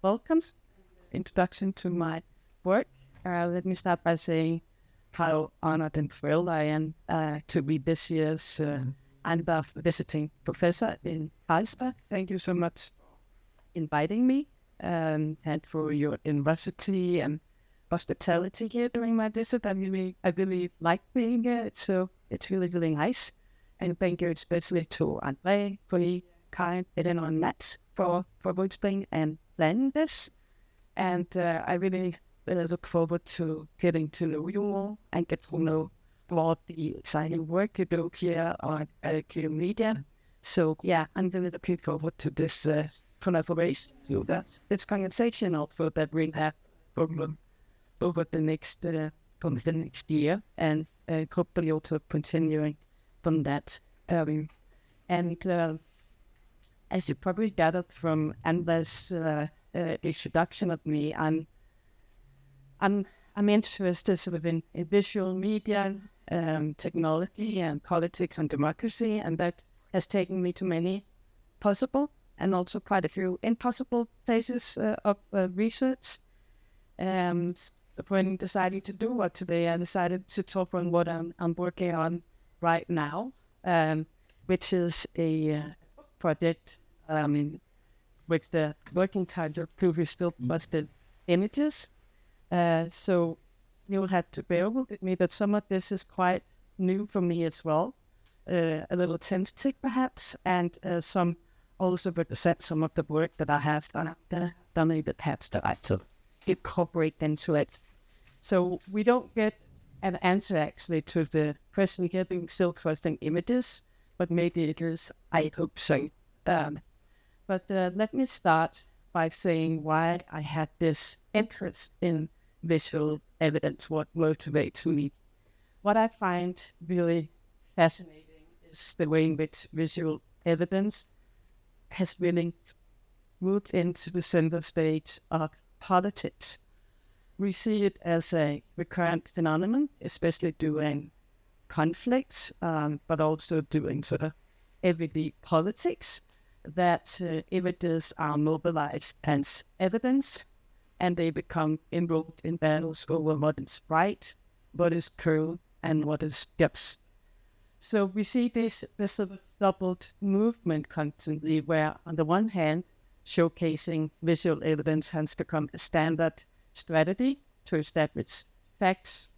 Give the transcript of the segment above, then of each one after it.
welcome. Introduction to my work. Let me start by saying how honored and thrilled I am to be this year's Anbaf visiting professor in Carlsbad. Thank you so much for inviting me and for your university and hospitality here during my visit. I really like being here. It's really, really nice. And thank you especially to Andre for the kind and Mette for hosting and planning this. And I really look forward to getting to know you all and get to know all the exciting work you do here on Q Media. So yeah, I'm really looking forward to this collaboration, to this conversation also that we have over the next year, and hopefully also continuing from that. And as you probably gathered from Anna's introduction of me, I'm interested within visual media, technology, and politics and democracy, and that has taken me to many possible and also quite a few impossible places of research. When deciding to do what today, I decided to talk on what I'm working on right now, which is a project with the working title previously busted images. So you'll have to bear with me that some of this is quite new for me as well, a little tentative perhaps, and some also represent some of the work that I have done in the past that I to incorporate into it. So we don't get an answer actually to the question here being still collecting images, but maybe it is, I hope so. But let me start by saying why I had this interest in visual evidence, what motivates me. What I find really fascinating is the way in which visual evidence has really moved into the center stage of politics. We see it as a recurrent phenomenon, especially during conflicts, but also during sort of everyday politics, that images are mobilized as evidence, and they become involved in battles over what is right, what is true, and what is just. So we see this sort of doubled movement constantly, where on the one hand, showcasing visual evidence has become a standard strategy to establish facts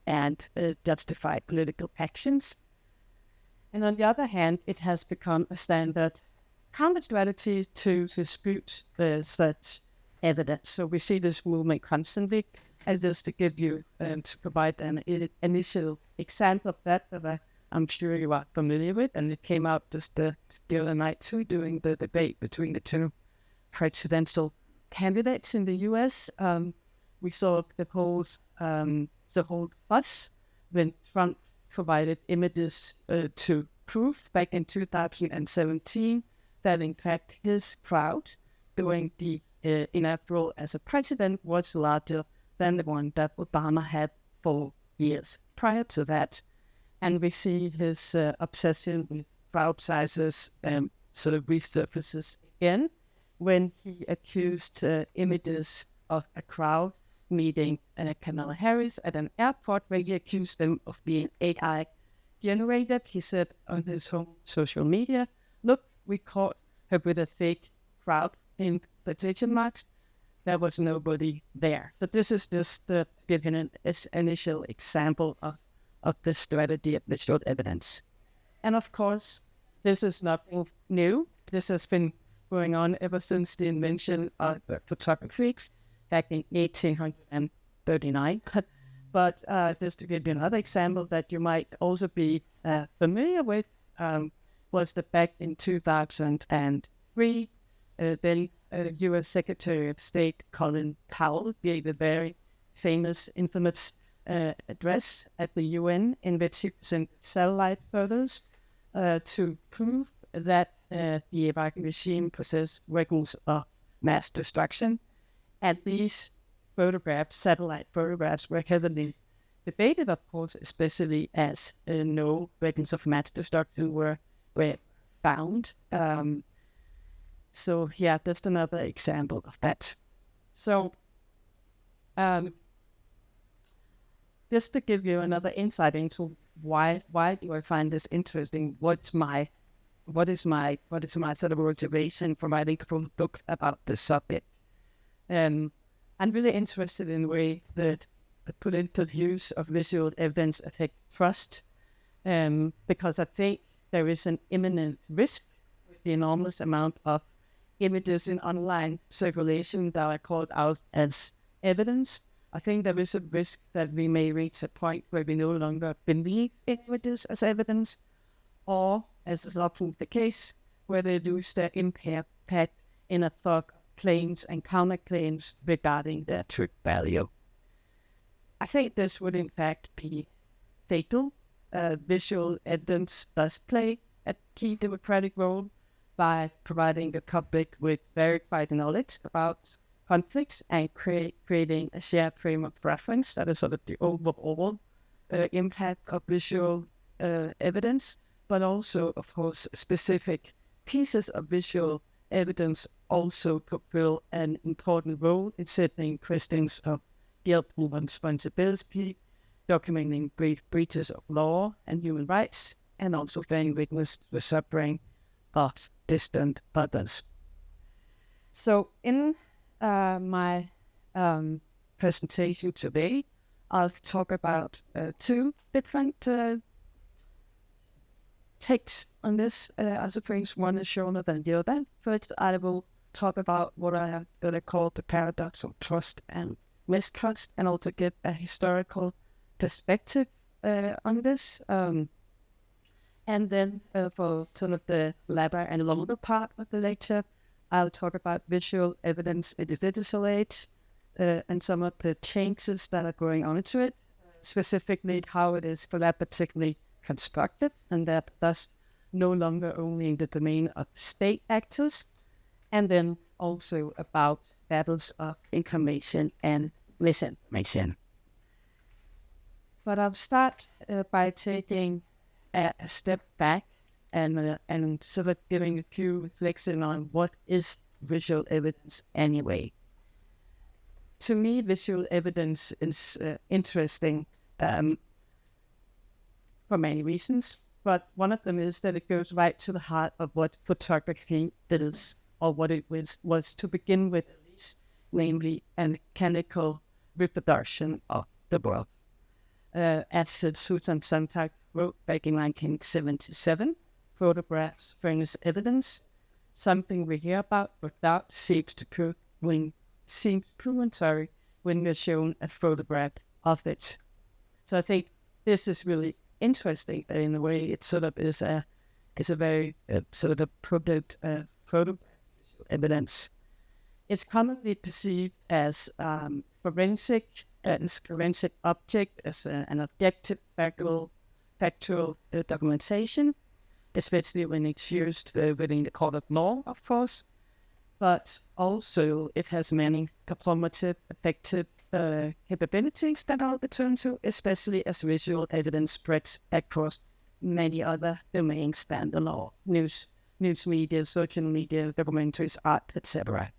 and justify political actions. And on the other hand, it has become a standard counter-strategy to dispute such evidence. So we see this movement constantly. And just to give you, to provide an initial example of that I'm sure you are familiar with, and it came out just the other night too, during the debate between the two presidential candidates in the U.S. We saw the whole fuss when Trump provided images to prove back in 2017 that in fact his crowd during the inaugural as a president was larger than the one that Obama had for years prior to that. And we see his obsession with crowd sizes sort of resurfaces again when he accused images of a crowd meeting Kamala Harris at an airport, where he accused them of being AI generated. He said on his home social media, "Look, we caught her with a fake crowd in quotation marks. There was nobody there." So this is just to give an initial example of the strategy of visual evidence. And of course, this is nothing new. This has been going on ever since the invention of photography back in 1839. But just to give you another example that you might also be familiar with, was that back in 2003, then U.S. Secretary of State Colin Powell gave a very famous, infamous address at the UN in which he presented satellite photos to prove that the Iraqi regime possessed weapons of mass destruction. And these photographs, satellite photographs, were heavily debated, of course, especially as no weapons of mass destruction were found. So yeah, that's another example of that. So, just to give you another insight into why do I find this interesting? What is my sort of motivation for writing a book about this subject? I'm really interested in the way that the political use of visual evidence affect trust, because I think there is an imminent risk with the enormous amount of images in online circulation that are called out as evidence. I think there is a risk that we may reach a point where we no longer believe images as evidence, or, as is often the case, where they lose their impact in a fog of claims and counterclaims regarding their truth value. I think this would in fact be fatal. Visual evidence does play a key democratic role by providing the public with verified knowledge about conflicts and creating a shared frame of reference that is sort of the overall impact of visual evidence, but also, of course, specific pieces of visual evidence also fulfill an important role in settling questions of guilt and responsibility, documenting breaches of law and human rights, and also bearing witness to the suffering of distant others. So in my presentation today, I'll talk about two different takes on this. I suppose one is shorter than the other. First, I will talk about what I have called the paradox of trust and mistrust, and also give a historical perspective on this. And then for sort of the latter and longer part of the lecture, I'll talk about visual evidence in the digital age and some of the changes that are going on into it, specifically how it is collaboratively constructed, and that thus no longer only in the domain of state actors, and then also about battles of information and misinformation. But I'll start by taking a step back and sort of giving a few reflections on what is visual evidence anyway. To me, visual evidence is interesting for many reasons, but one of them is that it goes right to the heart of what photography is, or what it was to begin with, at least, namely a mechanical reproduction of the world. As Susan Sontag wrote back in 1977, photographs furnish evidence, something we hear about without seems proven when we're shown a photograph of it. So I think this is really interesting, that in a way it sort of is a very sort of a product photograph evidence. It's commonly perceived as forensic object, as an objective factual documentation, especially when it's used within the court of law, of course. But also it has many performative, effective capabilities that I'll return to, especially as visual evidence spreads across many other domains than the law: news media, social media, documentaries, art, etc.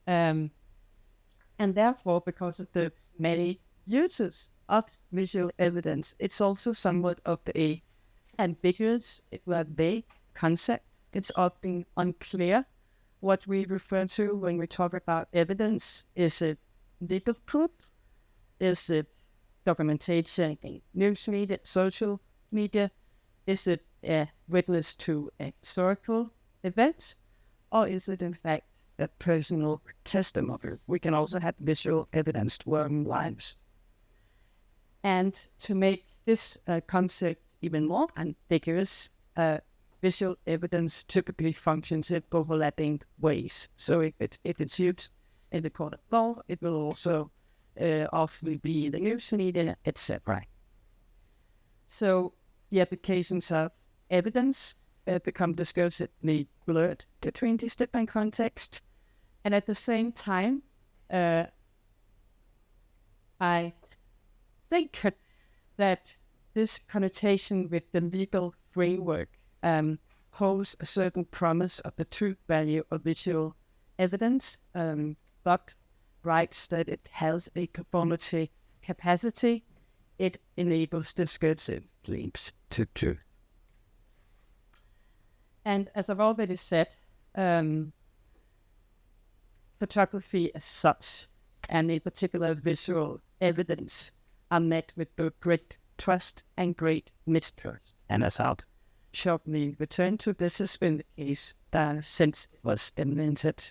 And therefore, because of the many uses of visual evidence, it's also somewhat of a ambiguous, if not vague, concept. It's often unclear what we refer to when we talk about evidence. Is it legal proof? Is it documentation in news media, social media? Is it a witness to a historical event? Or is it in fact a personal testimony? We can also have visual evidence to our own lives. And to make this concept even more ambiguous, visual evidence typically functions in overlapping ways. So if it's used in the court of law, it will also often be in the news media, etc. So the applications of evidence become discursively blurred between these different contexts. And at the same time, I think that this connotation with the legal framework holds a certain promise of the truth value of visual evidence, but writes that it has a conformity capacity, it enables discursive claims to truth. And as I've already said, photography as such, and in particular visual evidence, are met with both great trust and great mistrust. And as I'll shortly return to, this has been the case since it was invented.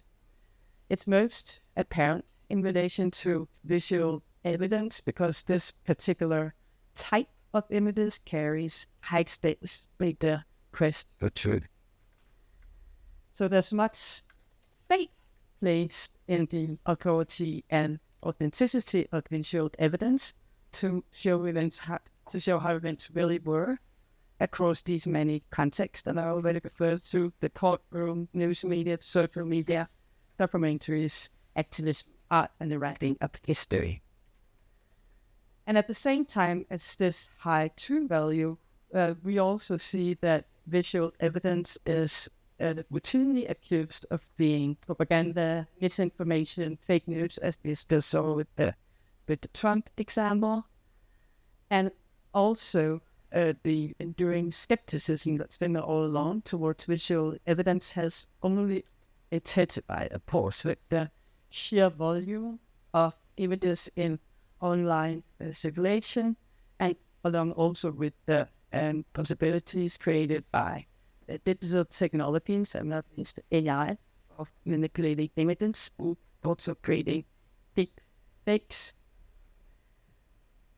It's most apparent in relation to visual evidence because this particular type of images carries high stakes with the quest for truth. So there's much faith placed in the authority and authenticity of visual evidence to show how events really were across these many contexts that I already referred to: the courtroom, news media, social media, documentaries, activism, art, and the writing of history. And at the same time as this high true value, we also see that visual evidence is routinely accused of being propaganda, misinformation, fake news, as we just saw with the Trump example, and also the enduring skepticism that's been all along towards visual evidence has only intensified, of course, with the sheer volume of images in online circulation, and along also with the possibilities created by digital technologies, and not least AI, of manipulating images, also creating deep fakes.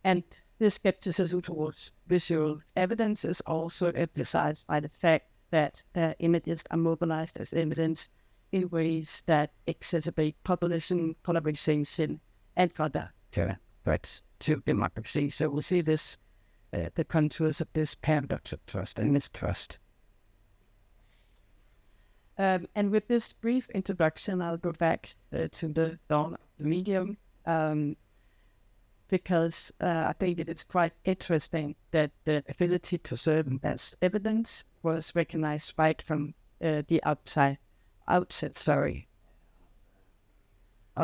And this skepticism towards visual evidence is also emphasized by the fact that images are mobilized as evidence in ways that exacerbate populism, polarization, and further threats to democracy. So we see this, the contours of this paradox of trust and mistrust. And with this brief introduction, I'll go back to the dawn of the medium, because I think it is quite interesting that the ability to serve as evidence was recognized right from the outset of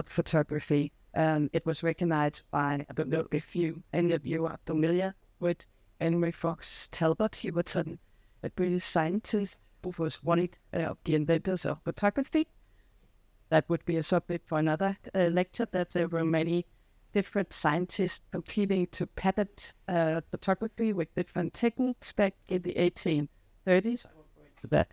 photography. It was recognized by, I don't know if any of you are familiar with Henry Fox Talbot. He was a British scientist who was one of the inventors of photography. That would be a subject for another lecture, that there were many different scientists competing to patent photography with different techniques back in the 1830s. I won't go into that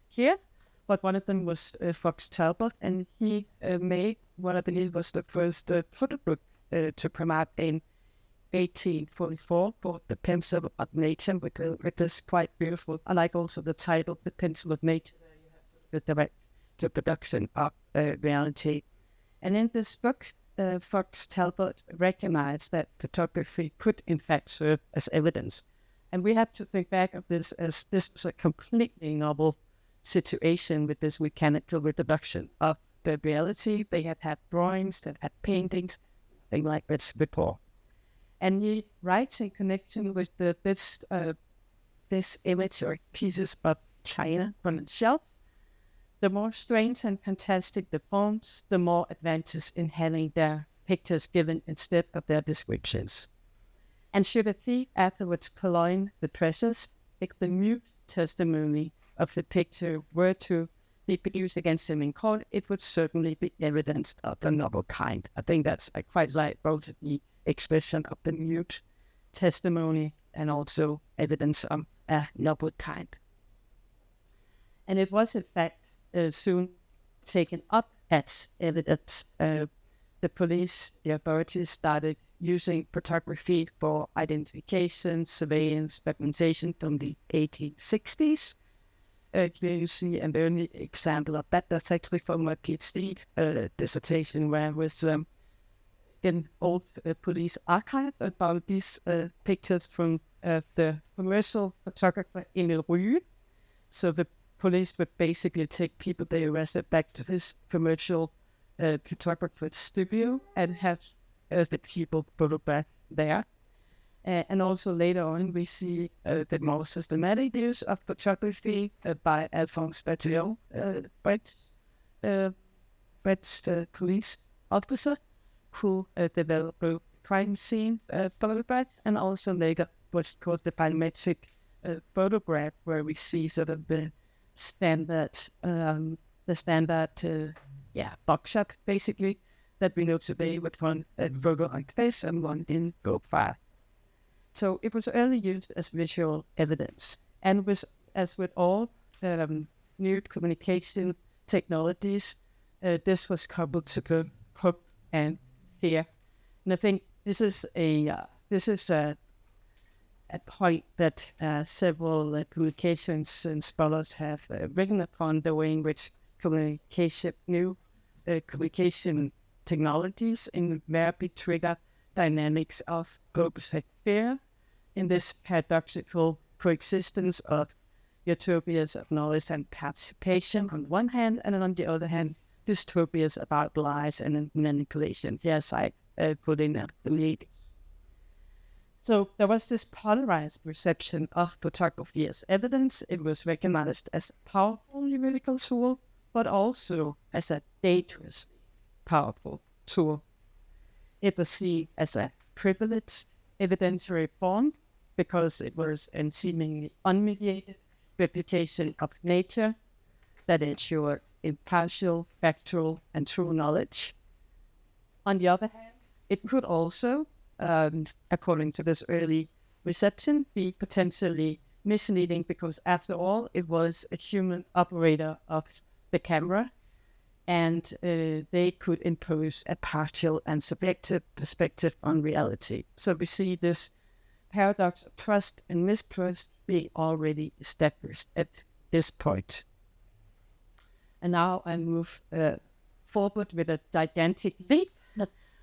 here, but one of them was Fox Talbot, and he made what I believe was the first photo book to come out in 1844 called The Pencil of Nature, which is quite beautiful. I like also the title, The Pencil of Nature, where you have sort of the direct reproduction of reality. And in this book, Fox Talbot recognized that photography could in fact serve as evidence. And we have to think back of this as this was a completely novel situation with this mechanical reproduction of the reality. They had drawings, they had paintings, things like this before. And he writes in connection with this image or pieces of china from the shelf. The more strange and fantastic the forms, the more advantage in having their pictures given instead of their descriptions. And should a thief afterwards purloin the treasures, if the mute testimony of the picture were to be produced against him in court, it would certainly be evidence of the novel kind. I think that's quite like both the expression of the mute testimony and also evidence of a novel kind. And it was in fact soon taken up as evidence. The police, the authorities started using photography for identification, surveillance, documentation from the 1860s. Here you see an early example of that. That's actually from my PhD dissertation, where I was in old police archives about these pictures from the commercial photographer Emil Rye. So the police would basically take people they arrested back to his commercial photographer's studio and have the people photographed there. And also later on, we see the more systematic use of photography by Alphonse Bertillon, French police officer who developed a crime scene photograph, and also later what's called the biometric photograph, where we see sort of the standard buckshot, basically, that we know today with one photo on face and one in profile. So it was early used as visual evidence, and as with all new communication technologies, this was coupled to the hope and fear. And I think this is a point that several communications and scholars have written upon, the way in which new communication technologies invariably trigger dynamics of hope and fear in this paradoxical coexistence of utopias of knowledge and participation on one hand, and on the other hand, dystopias about lies and manipulation. Yes, I put in the lead. So there was this polarized perception of photography as evidence. It was recognized as a powerful numerical tool, but also as a dangerously powerful tool. It was seen as a privileged evidentiary form because it was a seemingly unmediated replication of nature that ensured impartial, factual, and true knowledge. On the other hand, it could also, according to this early reception, be potentially misleading because, after all, it was a human operator of the camera, and they could impose a partial and subjective perspective on reality. So we see this paradox of trust and mistrust being already established at this point. And now I move forward with a gigantic leap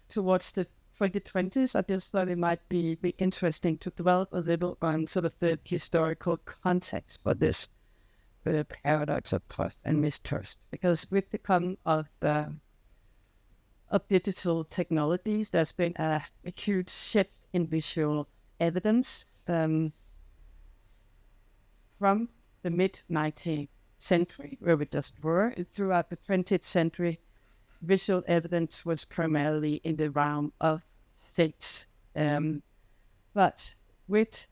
towards the 2020s. I just thought it might be interesting to develop a little on sort of the historical context for this paradox of trust and mistrust. Because with the coming of digital technologies, there's been a huge shift in visual evidence from the mid-19th century, where we just were. Throughout the 20th century, visual evidence was primarily in the realm of states. But with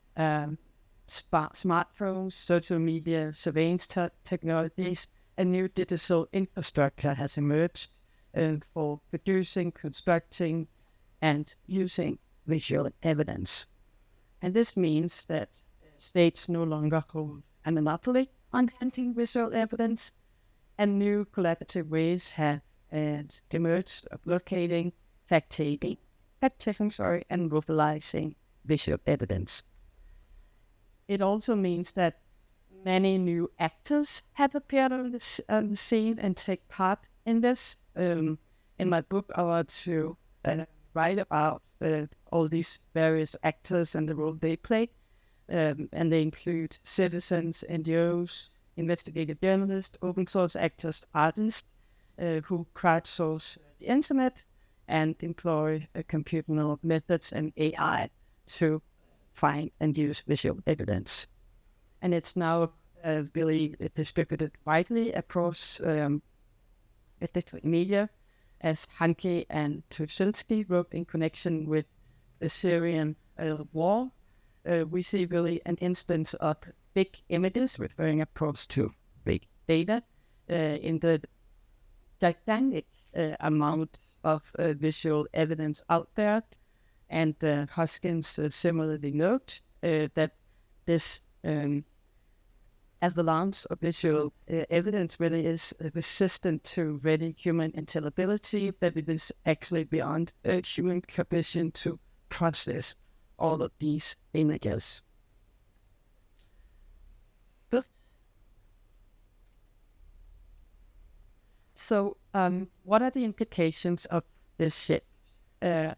smartphones, social media, surveillance technologies, a new digital infrastructure has emerged for producing, constructing, and using visual evidence. And this means that states no longer hold a monopoly on handling visual evidence, and new collaborative ways have emerged of locating, fact-checking, and mobilizing visual evidence. It also means that many new actors have appeared on the scene and take part in this. In my book, I want to write about all these various actors and the role they play. And they include citizens, NGOs, investigative journalists, open source actors, artists who crowdsource the internet and employ computational methods and AI to find and use visual evidence. And it's now really distributed widely across digital media, as Hanke and Tuschinski wrote in connection with the Syrian war. We see really an instance of big images, referring of course to big data, in the gigantic amount of visual evidence out there. And Hoskins similarly note that this avalanche of visual evidence really is resistant to ready human intelligibility, that it is actually beyond human capacity to process all of these images. So, what are the implications of this shift? There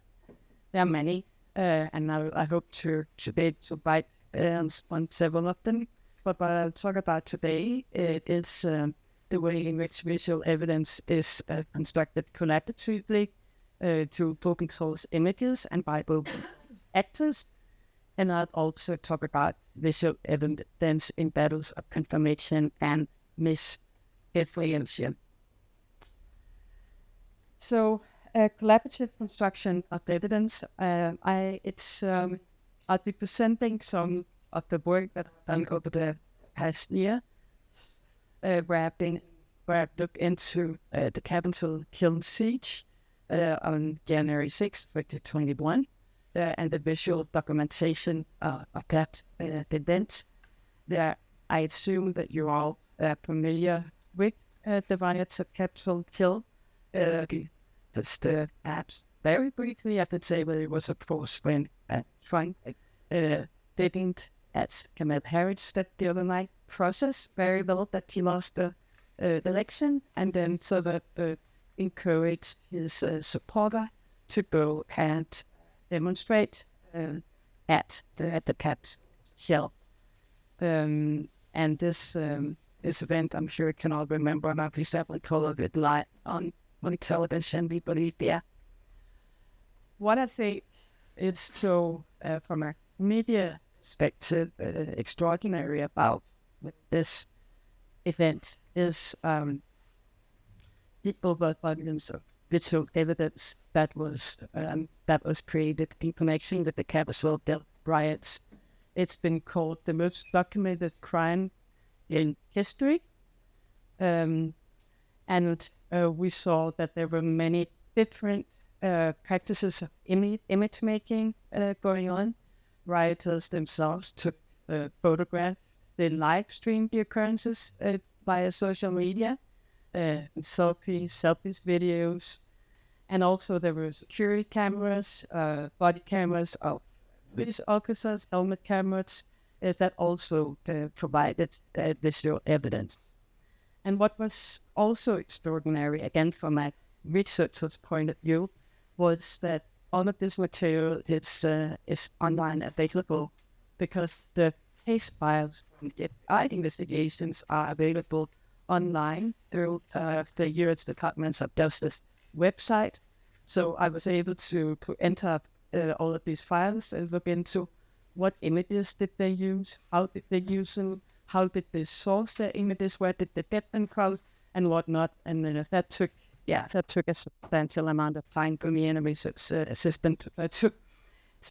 are many, and I hope to be able to bite on several of them. But what I'll talk about today is the way in which visual evidence is constructed collaboratively through open source images and by open actors. And I'll also talk about visual evidence in battles of confirmation and misinformation. So collaborative construction of evidence. I'll be presenting some of the work that I've done over the past year, where I've looked into the Capitol Hill siege on January 6th, 2021, and the visual documentation of that event. There, I assume that you're all familiar with the riots of Capitol Hill. Just perhaps very briefly, I could say that it was, of course, when Trump didn't, as Kamala Harris said the other night, process very well that he lost the election, and then sort of encouraged his supporter to go and demonstrate at the Capitol Hill. And this event, I'm sure you can all remember, and I've recently covered it live on television, we believe, yeah. What I think is so, from a media perspective, extraordinary about this event is the overabundance of visual evidence that was created in connection with the Capitol Hill riots. It's been called the most documented crime in history, and we saw that there were many different practices of image making going on. Rioters themselves took photographs, they live streamed the occurrences via social media, selfies, videos, and also there were security cameras, body cameras of police officers, helmet cameras that also provided visual evidence. And what was also extraordinary, again from a researcher's point of view, was that all of this material is online available because the case files from the FBI investigations are available online through the U.S. Department of Justice website. So I was able to enter all of these files and look into what images did they use, how did they use them, how did they source their images, where did they get them from, and whatnot. And then that took a substantial amount of time for me and a research assistant to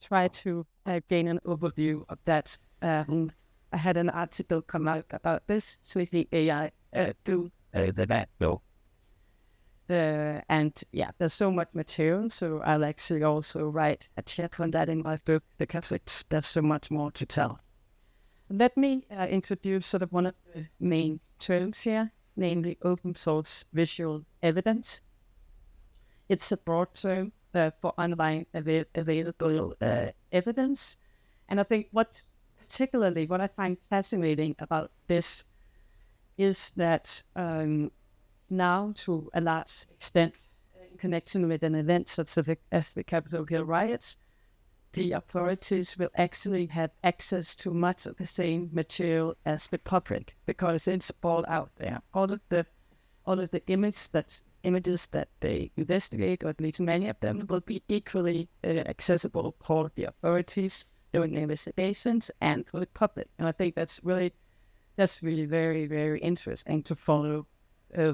try to gain an overview of that. I had an article come out about this, so the AI do that though. And yeah, there's so much material, so I'll actually also write a chapter on that in my book because there's so much more to tell. Let me introduce sort of one of the main terms here, namely open source visual evidence. It's a broad term for online available evidence. And I think what I find fascinating about this is that now, to a large extent, in connection with an event such as the Capitol Hill riots, the authorities will actually have access to much of the same material as the public because it's all out there. All of the images that they investigate, or at least many of them, will be equally accessible for the authorities doing investigations and for the public. And I think that's really very, very interesting to follow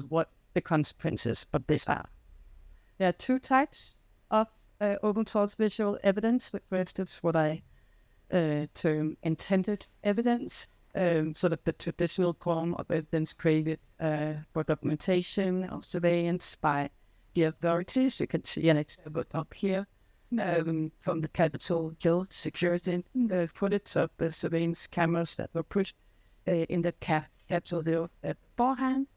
what the consequences of this are. There are two types of open source visual evidence. The first is what I term intended evidence, sort of the traditional form of evidence created for documentation or surveillance by the authorities. You can see an example up here from the Capitol Hill security footage of the surveillance cameras that were put in the Capitol Hill beforehand.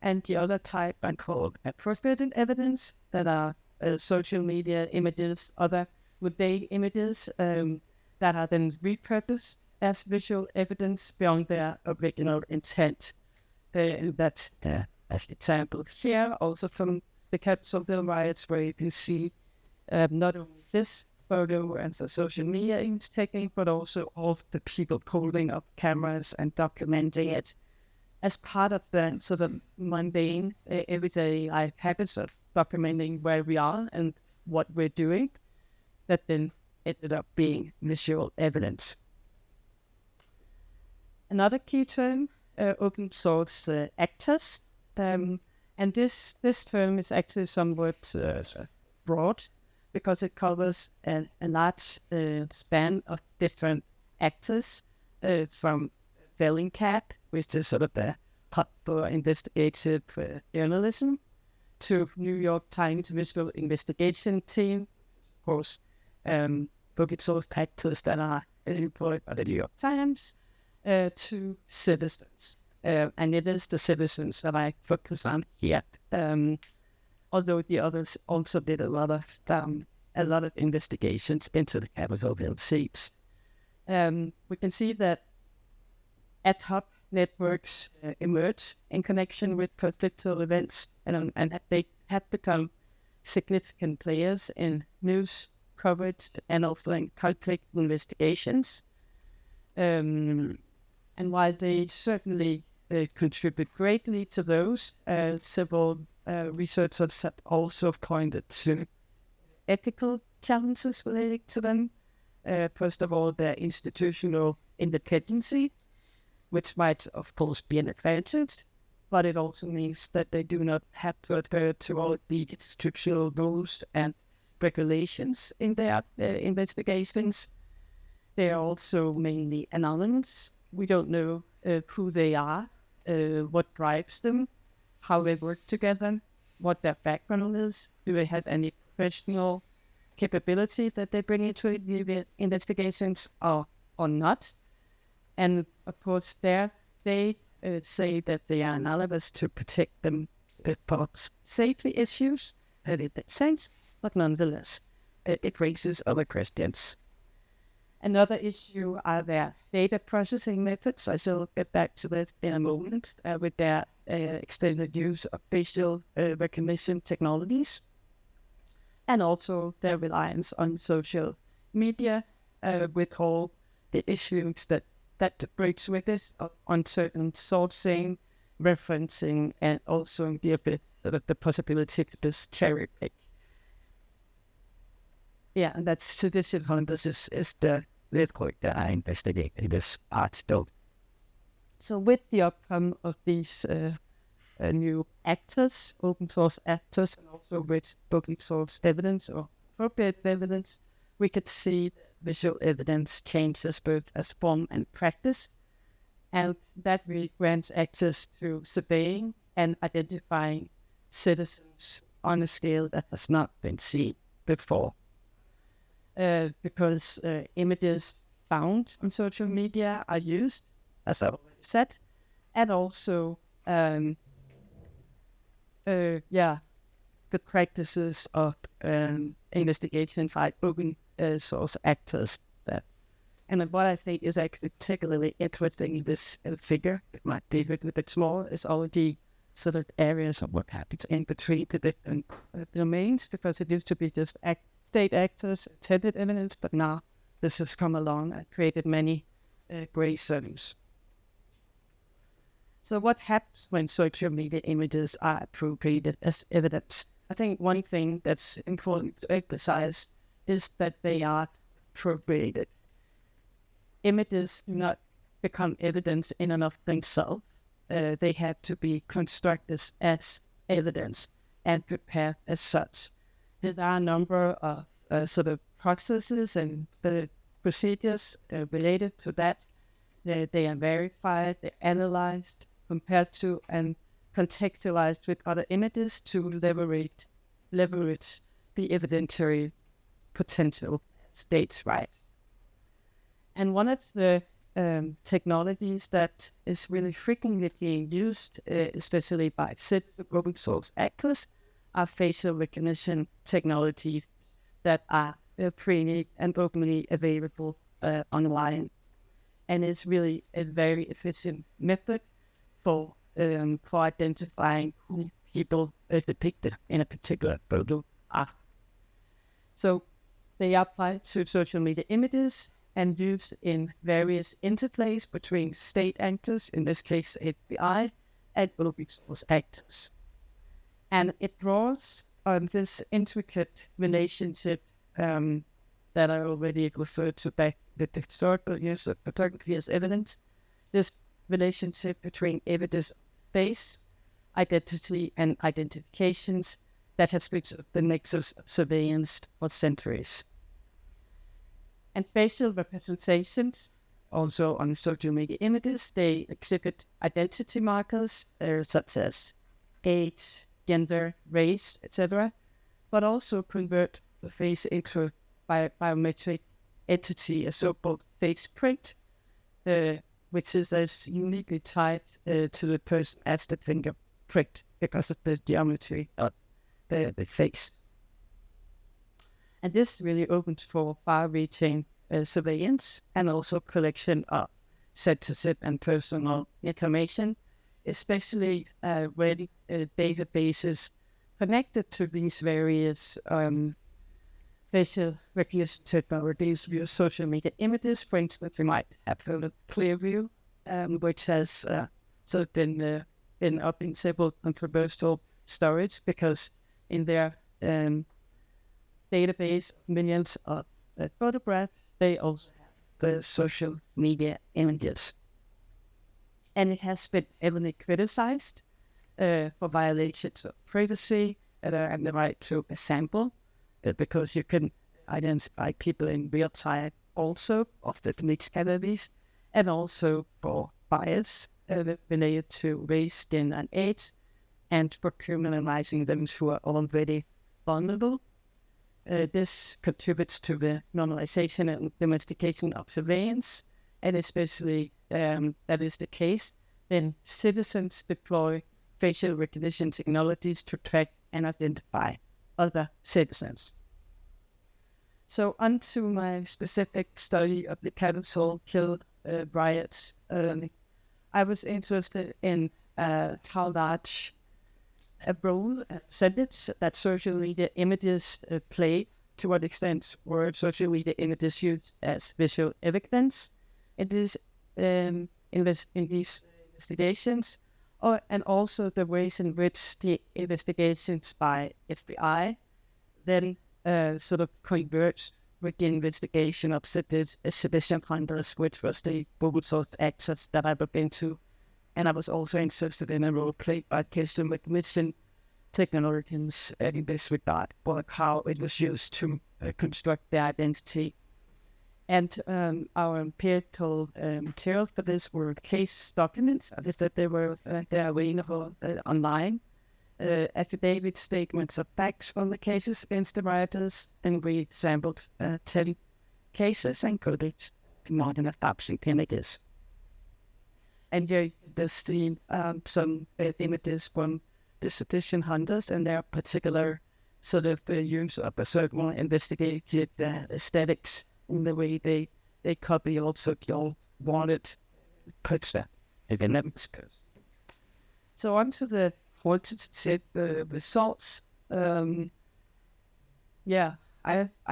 And the other type I call appropriate evidence, that are social media images, other mundane images that are then repurposed as visual evidence beyond their original intent. That's as example here, also from the Capitol Hill riots, where you can see not only this photo and the social media image taking, but also all of the people holding up cameras and documenting it as part of the sort of mundane, everyday life habits of documenting where we are and what we're doing, that then ended up being visual evidence. Another key term, open source actors, and this term is actually somewhat broad because it covers a large span of different actors, from Bellingcat, which is sort of the hub for investigative journalism, to New York Times Visual Investigation Team, of course, open source actors that are employed by the New York Times, to citizens. And it is the citizens that I focus on here. Although the others also did a lot of investigations into the Capitol Hill seats. We can see that ad hoc networks emerge in connection with conflictual events, and they have become significant players in news coverage and also in conflict investigations. And while they certainly contribute greatly to those, several researchers have also pointed to ethical challenges related to them. First of all, their institutional independency, which might, of course, be an advantage, but it also means that they do not have to adhere to all the institutional rules and regulations in their investigations. They are also mainly anonymous. We don't know who they are, what drives them, how they work together, what their background is, do they have any professional capability that they bring into the investigations or not. And of course, they say that they are anonymous to protect them against safety issues, and it makes sense, but nonetheless, it raises other questions. Another issue are their data processing methods. I shall get back to that in a moment, with their extended use of facial recognition technologies, and also their reliance on social media, with all the issues that brings with it, uncertain sourcing, referencing, and also the possibility to just cherry pick. Yeah, and that's sedition hunters is the network that I investigate in this article. So with the outcome of these new actors, open source actors, and also with open source evidence or appropriate evidence, we could see that visual evidence changes both as form and practice, and that really grants access to surveying and identifying citizens on a scale that has not been seen before. Because images found on social media are used, as I already said, and also the practices of investigation by open source actors. And what I think is actually particularly interesting in this figure, it might be a little bit small, is all the sort of areas of what happens in between the different domains, because it used to be just state actors, attended evidence, but now this has come along and created many gray zones. So what happens when social media images are appropriated as evidence? I think one thing that's important to emphasize is that they are appropriated. Images do not become evidence in and of themselves. They have to be constructed as evidence and prepared as such. There are a number of sort of processes and the procedures related to that. They are verified, they're analyzed, compared to and contextualized with other images to leverage the evidentiary potential states right. And one of the technologies that is really frequently being used, especially by citizen open source actors, are facial recognition technologies that are freely and openly available online. And it's really a very efficient method for identifying who people depicted in a particular photo are. So they apply to social media images and used in various interplays between state actors, in this case FBI, and open source actors. And it draws on this intricate relationship that I already referred to back with the historical use of photography as evidence. This relationship between evidence of face, identity, and identifications that has been the nexus of surveillance for centuries. And facial representations, also on social media images, they exhibit identity markers such as age, gender, race, etc., but also convert the face into a biometric entity, a so-called face print, which is as uniquely tied to the person as the fingerprint because of the geometry of the face. And this really opens for far-reaching surveillance and also collection of sensitive and personal information, especially when databases connected to these various facial recognition technologies via social media images. For instance, we might have heard of Clearview, which has sort of been up in several controversial stories because in their database of millions of photographs, they also have the social media images. And it has been heavily criticized for violations of privacy and the right to a sample, because you can identify people in real time also of the mixed categories, and also for bias related to race, skin, and age, and for criminalizing those who are already vulnerable. This contributes to the normalization and domestication of surveillance, and especially that is the case when citizens deploy facial recognition technologies to track and identify other citizens. So on to my specific study of the Capitol Hill riots. I was interested in how large a role, a percentage that social media images play, to what extent were social media images used as visual evidence in these investigations, and also the ways in which the investigations by FBI then sort of converged with the investigation of sedition hunters, which was the Google source access that I looked into. And I was also interested in a role played by facial recognition technologies in this regard, but how it was used to construct the identity. And our empirical material for this were case documents. I said they're available online. Affidavit statements of facts from the cases against the rioters, and we sampled 10 cases and coded more than 1,000 images. And here there's seen some images from the sedition hunters and their particular sort of use of a certain investigated aesthetics in the way they copy also your wanted picture in the So on to the quantitative results. I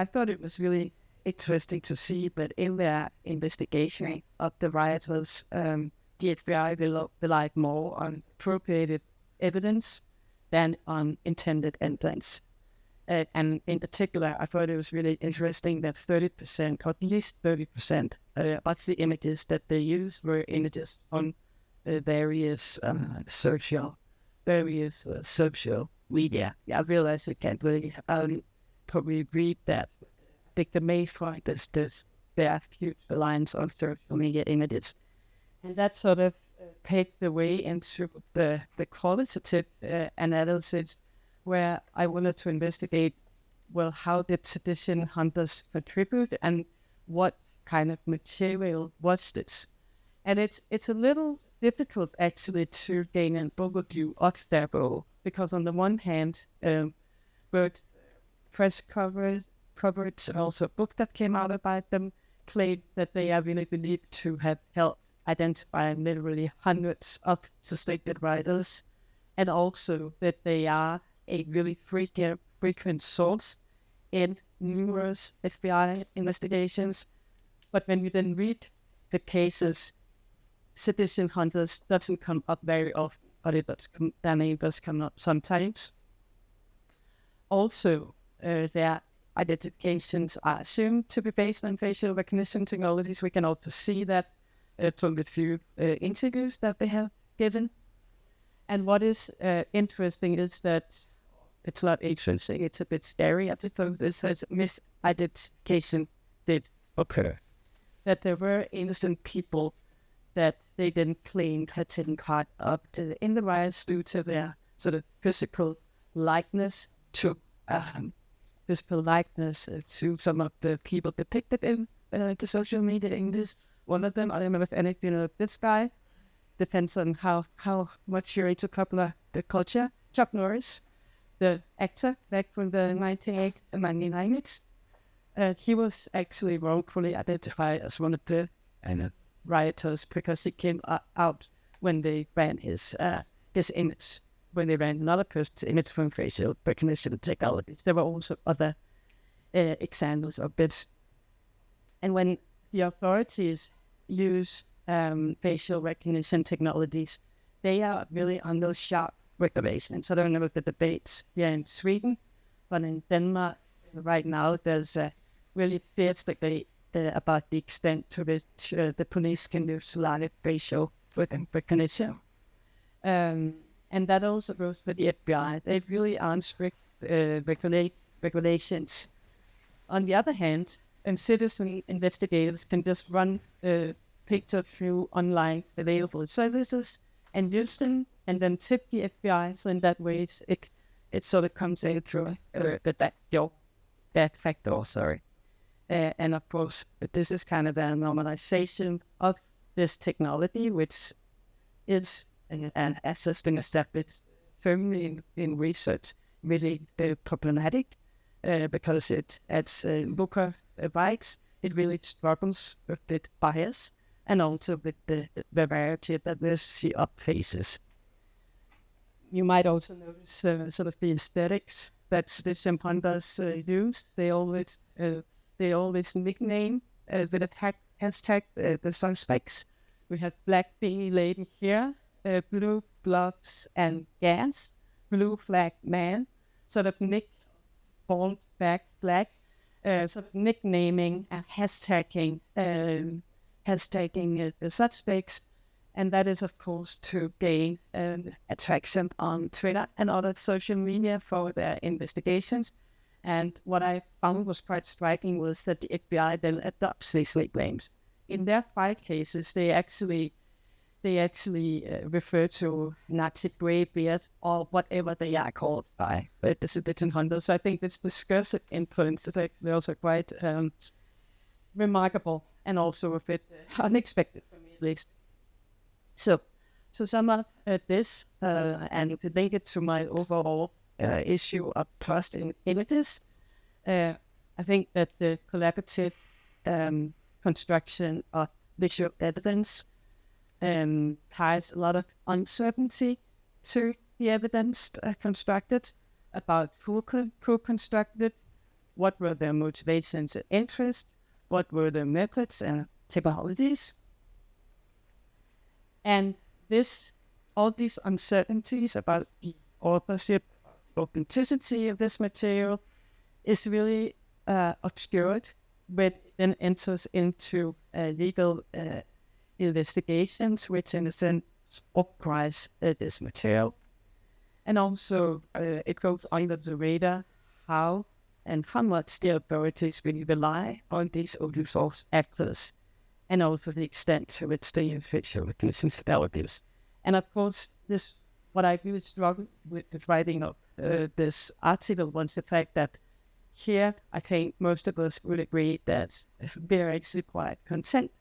thought it was really interesting to see that in their investigation of the rioters, the FBI relied more on appropriated evidence than on intended intents. And in particular, I thought it was really interesting that 30%, or at least 30%, of the images that they used were images on various social media. I realize I can't really probably read that. I think the main point is that there are huge reliance on social media images. And that sort of paved the way into the qualitative analysis, where I wanted to investigate, well, how did sedition hunters contribute and what kind of material was this? And it's a little difficult actually to gain an overview of their role, because on the one hand, both press coverage and also a book that came out about them claimed that they are really believed to have helped identify literally hundreds of suspected writers, and also that they are a really frequent source in numerous FBI investigations. But when you then read the cases, sedition hunters doesn't come up very often, but their name does come up sometimes. Also, their identifications are assumed to be based on facial recognition technologies. We can also see that from the few interviews that they have given. And what is interesting is that it's not interesting. It's a bit scary. I just thought this as misidentification did occur. That there were innocent people that they didn't claim had taken part of in the riots due to their sort of physical likeness to some of the people depicted in the social media in this. One of them, I remember anything of this guy, depends on how much you're into popular the culture. Chuck Norris, the actor back from the 1980s and 1990s, he was actually wrongfully identified as one of the rioters because he came out when they ran his image, when they ran another person's image from facial recognition technologies. There were also other examples of this. And when the authorities use facial recognition technologies, they are really on those sharp regulations. I don't know the debates here in Sweden, but in Denmark right now there's a really fierce debate about the extent to which the police can use live facial recognition. And that also goes for the FBI. They really aren't strict regulations. On the other hand, citizen investigators can just run pictures through online available services and use them, and then tip the FBI. So in that way, it sort of comes in through that factor. Sorry. And of course, this is kind of a normalization of this technology, which is an assisting established firmly in research, really problematic because it, as Booker writes, it really struggles with the bias and also with the variety of diversity of faces. You might also notice sort of the aesthetics that the hunters use. They always nickname with a hashtag the suspects. We have Black Beanie Lady here, Blue Gloves and Gas, Blue Flag Man, sort of Born Back Black, sort of nicknaming and hashtagging the suspects, and that is of course to gain attraction on Twitter and other social media for their investigations. And what I found was quite striking was that the FBI then adopts these nicknames. In their 5 cases, they actually refer to Nazi graybeard or whatever they are called by the citizen hunters. So I think this discursive influence is actually also quite remarkable and also a bit unexpected for me at least. So sum up this and to link it to my overall issue of trust in images, I think that the collaborative construction of visual evidence ties a lot of uncertainty to the evidence constructed about who constructed, what were their motivations and interests, what were their methods and technologies. And all these uncertainties about the authorship, authenticity of this material is really obscured when it then enters into legal investigations, which in a sense uprise this material. And also it goes under the radar how much the authorities really rely on these open source actors, and also the extent to which they official recognition technologies. And of course, what I really struggle with the writing of this article was the fact that here, I think most of us would agree that we are actually quite content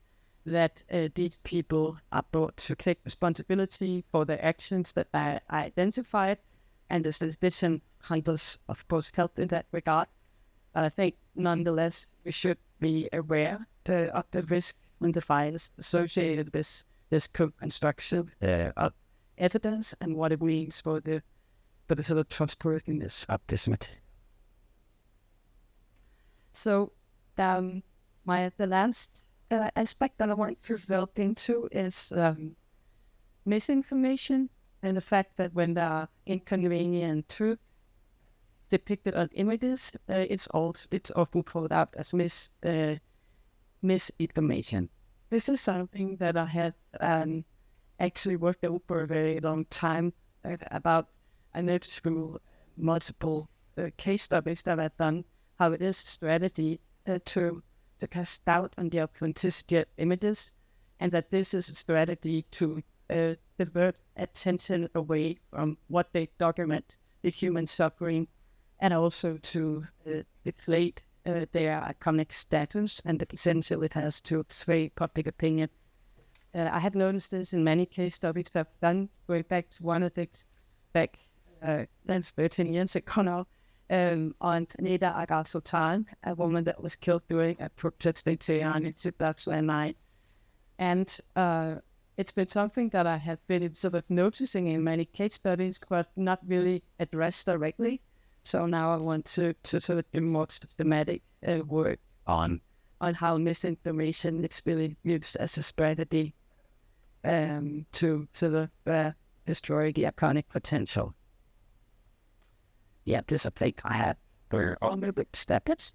that these people are brought to take responsibility for their actions that are identified, and the suspicion hunters, of course, helped in that regard. But I think, nonetheless, we should be aware of the risk and the fines associated with this co-construction of evidence and what it means for the sort of trustworthiness of this material. So, the last aspect that I want to delve into is misinformation, and the fact that when there are inconvenient truth depicted on images, it's often called out as misinformation. This is something that I had actually worked on for a very long time about. I know through multiple case studies that I've done, how it is a strategy to cast doubt on the authenticity of images, and that this is a strategy to divert attention away from what they document, the human suffering, and also to deflate their iconic status and the potential it has to sway public opinion. I have noticed this in many case studies I've done, going back to one of the back 13 years ago now, on Mette, a woman that was killed during a protest in Tehran in 2009. And it's been something that I have been sort of noticing in many case studies, but not really addressed directly. So now I want to sort of do more systematic work on how misinformation is really used as a strategy to sort of destroy the iconic potential. Yeah, this is a thing I have for all the big steps.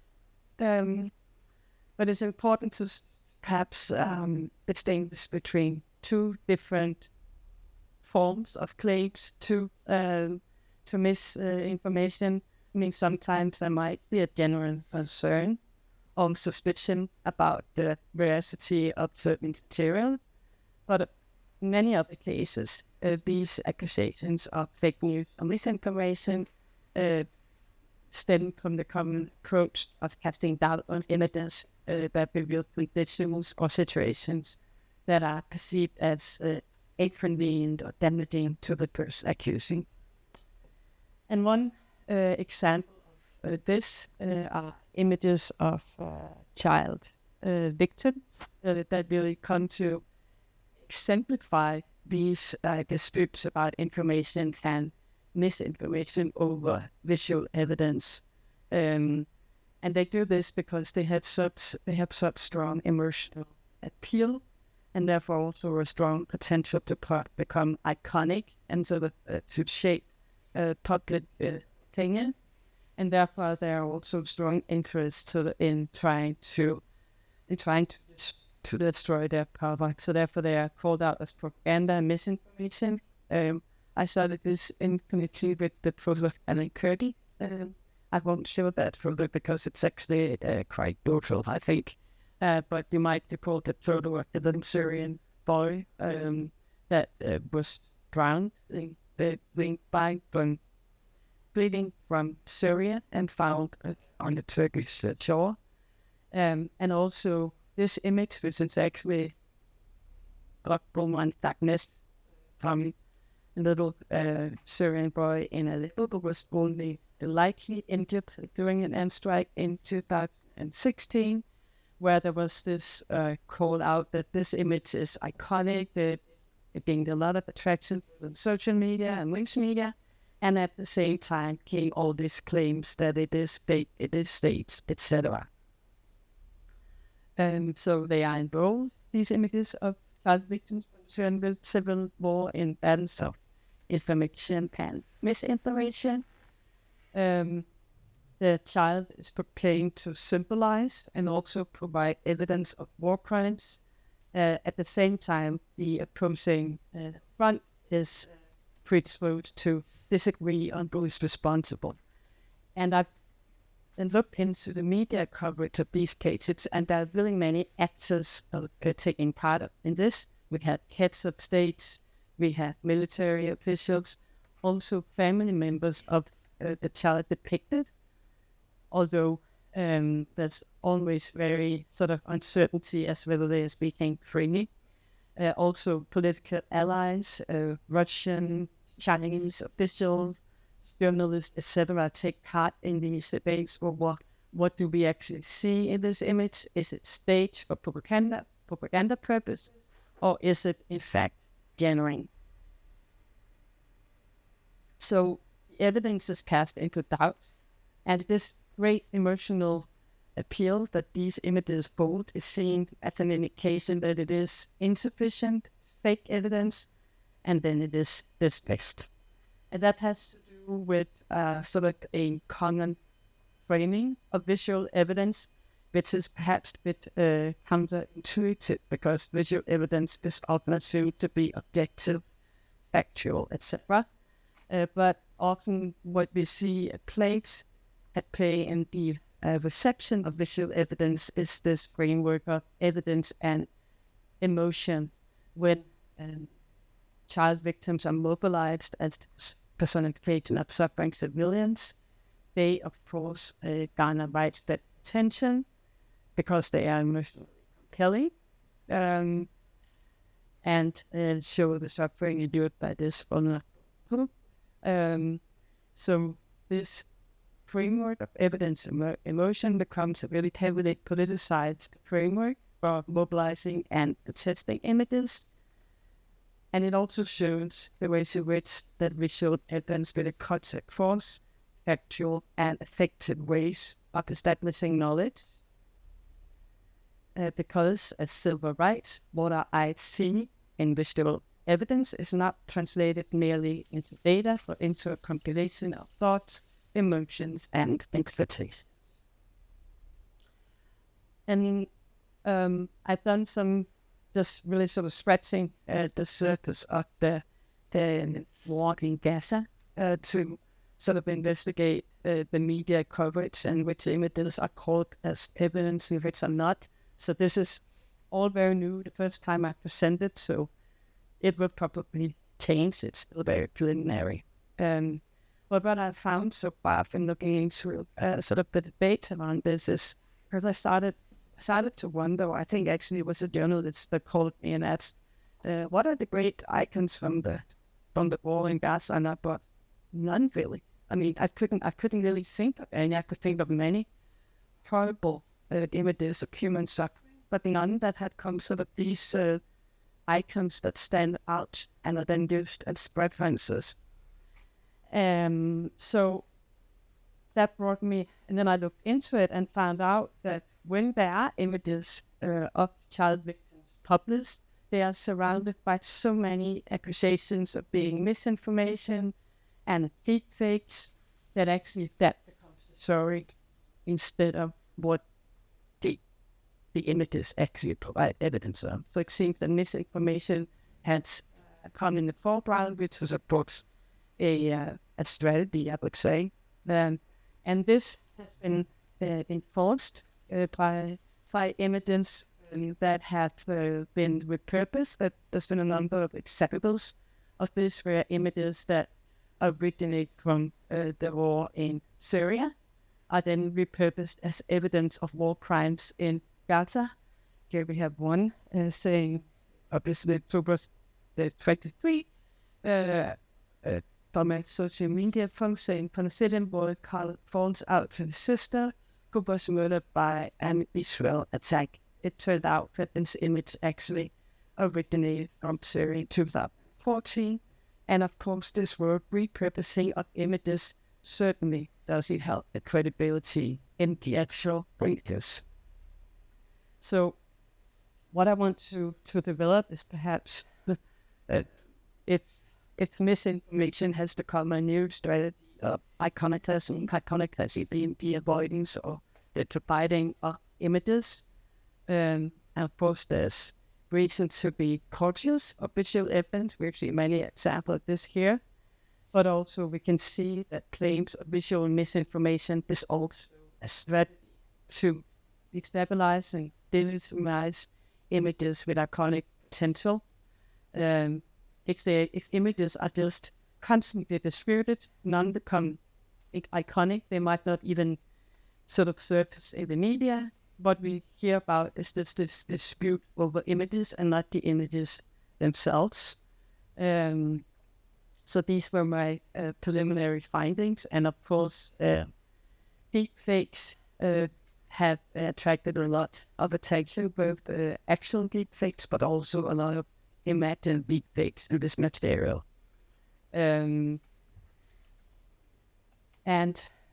But it's important to perhaps distinguish between two different forms of claims to misinformation. I mean, sometimes there might be a genuine concern or suspicion about the veracity of certain material, but in many other cases, these accusations of fake news or misinformation stem from the common approach of casting doubt on images that reveal conditions or situations that are perceived as inconvenient or damaging to the person accusing. And one example of this are images of child victims that really come to exemplify these disputes about information and misinformation over visual evidence. And they do this because they have such strong emotional appeal, and therefore also a strong potential to become iconic and sort of to shape public opinion. And therefore there are also strong interests in trying to destroy their power. So therefore they are called out as propaganda and misinformation. I started this in connection with the photo of Alan Kurdi. I won't show that photo because it's actually quite brutal, I think. But you might recall the photo of the little Syrian boy that was drowned in the bank from bleeding from Syria and found on the Turkish shore. And also this image, which is actually Roman darkness from a little Syrian boy in Aleppo who was only lightly injured during an airstrike in 2016, where there was this call out that this image is iconic, that it gained a lot of attraction on social media and links media, and at the same time came all these claims that it is fake, it is staged, etc. So they are involved, these images of child victims concerned with civil war in battles of information and misinformation. The child is proclaimed to symbolize and also provide evidence of war crimes. At the same time, the opposing front is predisposed to disagree on who is responsible. And I've looked into the media coverage of these cases, and there are really many actors taking part in this. We have heads of states, we have military officials, also family members of the child depicted, although there's always very sort of uncertainty as whether they are speaking freely. Also political allies, Russian, Chinese officials, journalists, etc., take part in these debates over what do we actually see in this image. Is it staged for propaganda purposes, or is it in fact genuine? So evidence is cast into doubt, and this great emotional appeal that these images hold is seen as an indication that it is insufficient, fake evidence, and then it is dismissed. And that has to do with sort of a common framing of visual evidence, which is perhaps a bit counterintuitive, because visual evidence is often assumed to be objective, factual, etc. But often what we see at play in the reception of visual evidence is this framework of evidence and emotion. When child victims are mobilized as personification of suffering civilians, they of course garner widespread attention because they are emotionally compelling, and show the suffering endured by this vulnerable group. So this framework of evidence and emotion becomes a really heavily politicized framework for mobilizing and protesting images. And it also shows the ways in which that visual evidence really cuts across factual and effective ways of establishing knowledge. Because as Silver writes, what our eyes see in visual evidence is not translated merely into data, but into a compilation of thoughts, emotions, and interpretations. And I've done some just really sort of scratching the surface of the war in Gaza to sort of investigate the media coverage and which images are called as evidence and which are not. So this is all very new, the first time I presented, so it will probably change. It's still very preliminary. But what I found so far from looking into sort of the debate around this is, because I started to wonder, I think actually it was a journalist that called me and asked, what are the great icons from the war in Gaza? And I thought, none really. I mean, I couldn't really think of any. I could think of many horrible images of human suffering, but none that had come sort of these icons that stand out and are then used as references. So that brought me, and then I looked into it and found out that when there are images of child victims published, they are surrounded by so many accusations of being misinformation and deepfakes that actually that becomes the story instead of what the images actually provide evidence of. So it seems that misinformation has come in the foreground, which was of course a strategy, I would say. And this has been enforced by images that have been repurposed. There's been a number of examples of this, where images that originate from the war in Syria are then repurposed as evidence of war crimes in Gaza. Here we have one saying, obviously, October 23, from a social media post saying, Palestinian boy falls out to his sister who was murdered by an Israel attack. It turned out that this image actually originated from Syria in 2014. And of course, this word repurposing of images certainly doesn't help the credibility in the actual images. So what I want to develop is perhaps if misinformation has become a new strategy of iconoclasm being the avoidance or the providing of images. And of course, there's reason to be cautious of visual evidence. We see many examples of this here. But also we can see that claims of visual misinformation is also a strategy to destabilize and delegitimize images with iconic potential. If images are just constantly disputed, none become iconic. They might not even sort of surface in the media. What we hear about is this dispute over images and not the images themselves. So these were my preliminary findings. And of course, deepfakes have attracted a lot of attention, both actual deepfakes, but also a lot of imagined deepfakes in this material. And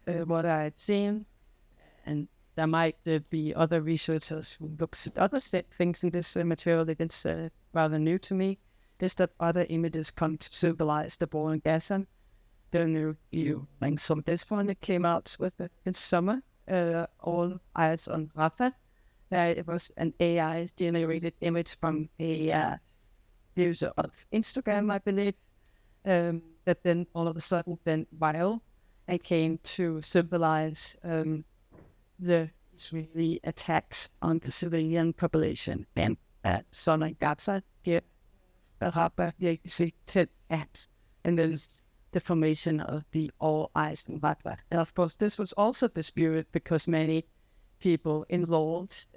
what I've seen, and there might be other researchers who look at other things in this material that is rather new to me, is that other images come to symbolize the war in Gaza. Then like some this one that came out with in summer, All Eyes on Rafah. It was an AI-generated image from a user of Instagram, I believe. that then all of a sudden went viral and came to symbolize the Israeli attacks on the civilian population and southern Gaza. Here, Rafah, you see 10 acts, and there's the formation of the All Eyes on Rafah. And of course, this was also disputed because many people involved,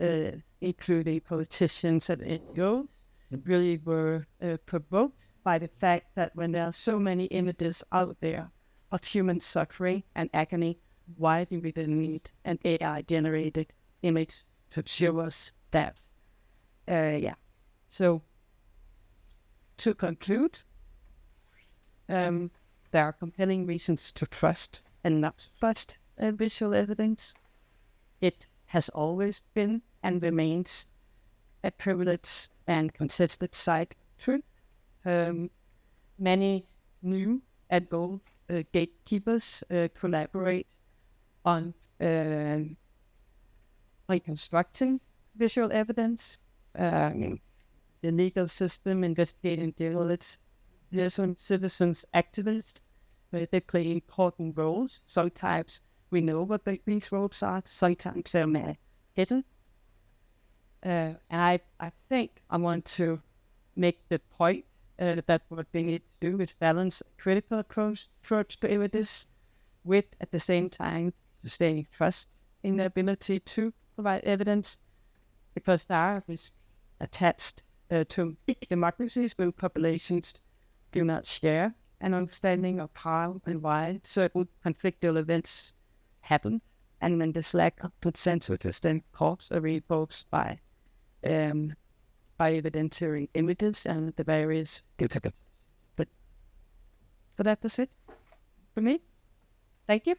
including politicians and NGOs, really were provoked by the fact that when there are so many images out there of human suffering and agony, why do we then need an AI-generated image to show us that? So, to conclude, there are compelling reasons to trust and not trust visual evidence. It has always been and remains a privileged and contested side of truth. Many new and old gatekeepers collaborate on reconstructing visual evidence. The legal system, investigating journalists, citizens, activists, they play important roles. Sometimes we know what these roles are, sometimes they're hidden. And I think I want to make the point that what we need to do is balance a critical approach to images with, at the same time, sustaining trust in the ability to provide evidence, because there are risks attached to democracies when populations do not share an understanding of how and why certain conflictual events happen, and when this lack of consensus is then caused or reinforced by evidentiary images and the various difficulties. But that was it for me. Thank you.